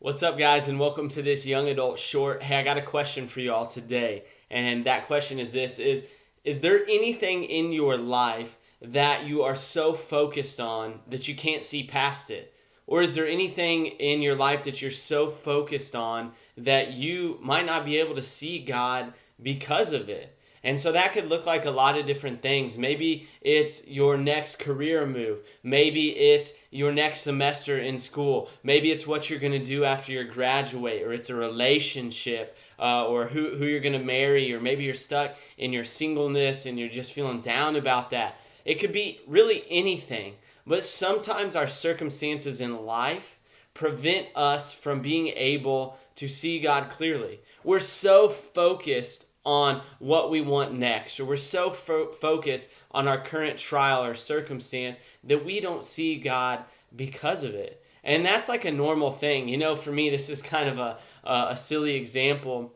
What's up, guys, and welcome to this young adult short. Hey, I got a question for you all today, and that question is this: is there anything in your life that you are so focused on that you can't see past it? Or is there anything in your life that you're so focused on that you might not be able to see God because of it? And so that could look like a lot of different things. Maybe it's your next career move. Maybe it's your next semester in school. Maybe it's what you're going to do after you graduate, or it's a relationship, or who you're going to marry, or maybe you're stuck in your singleness and you're just feeling down about that. It could be really anything. But sometimes our circumstances in life prevent us from being able to see God clearly. We're so focused on what we want next, or we're so focused on our current trial or circumstance that we don't see God because of it. And that's like a normal thing. For me, this is kind of a silly example,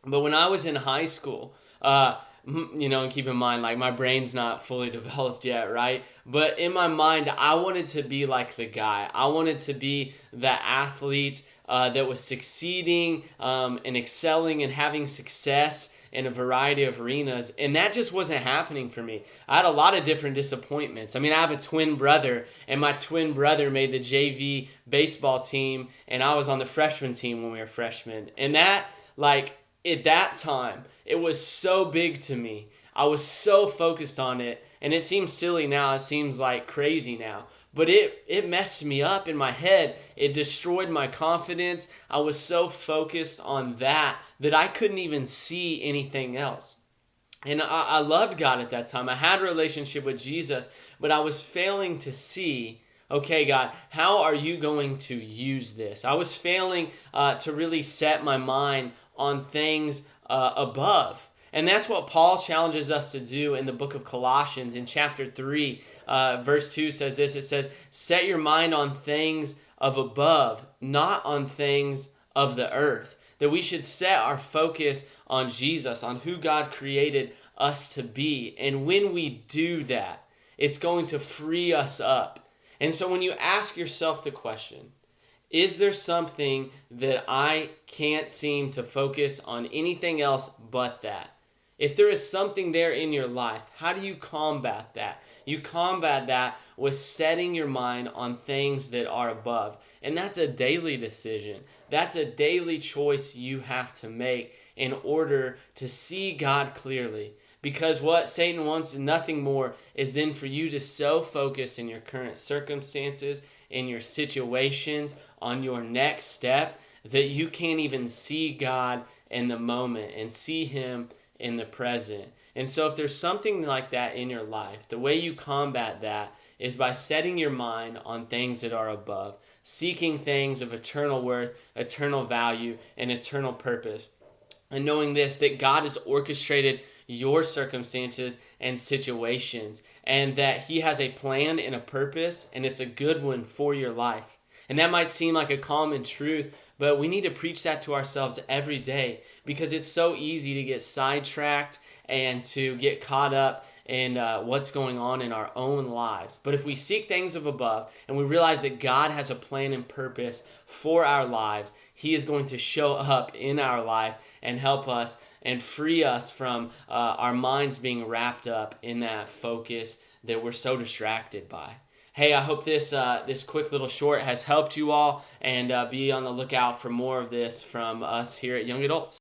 but when I was in high school, and keep in mind, like, my brain's not fully developed yet, right? But in my mind, I wanted to be like the guy. I wanted to be the athlete that was succeeding and excelling and having success in a variety of arenas, and that just wasn't happening for me. I had a lot of different disappointments. I have a twin brother, and my twin brother made the JV baseball team, and I was on the freshman team when we were freshmen. And that, at that time, it was so big to me. I was so focused on it, and it seems silly now. It seems like crazy now. But it messed me up in my head. It destroyed my confidence. I was so focused on that I couldn't even see anything else. And I loved God at that time. I had a relationship with Jesus, but I was failing to see, okay, God, how are you going to use this? I was failing to really set my mind on things above. And that's what Paul challenges us to do in the book of Colossians in chapter 3. Verse 2 says this. It says, set your mind on things of above, not on things of the earth. That we should set our focus on Jesus, on who God created us to be. And when we do that, it's going to free us up. And so when you ask yourself the question, is there something that I can't seem to focus on anything else but that? If there is something there in your life, how do you combat that? You combat that with setting your mind on things that are above. And that's a daily decision. That's a daily choice you have to make in order to see God clearly. Because what Satan wants nothing more is then for you to so focus in your current circumstances, in your situations, on your next step, that you can't even see God in the moment and see Him in the present. And so if there's something like that in your life, the way you combat that is by setting your mind on things that are above, seeking things of eternal worth, eternal value, and eternal purpose. And knowing this, that God has orchestrated your circumstances and situations, and that He has a plan and a purpose, and it's a good one for your life. And that might seem like a common truth, but we need to preach that to ourselves every day, because it's so easy to get sidetracked and to get caught up in what's going on in our own lives. But if we seek things of above and we realize that God has a plan and purpose for our lives, He is going to show up in our life and help us and free us from our minds being wrapped up in that focus that we're so distracted by. Hey, I hope this quick little short has helped you all, and be on the lookout for more of this from us here at Young Adults.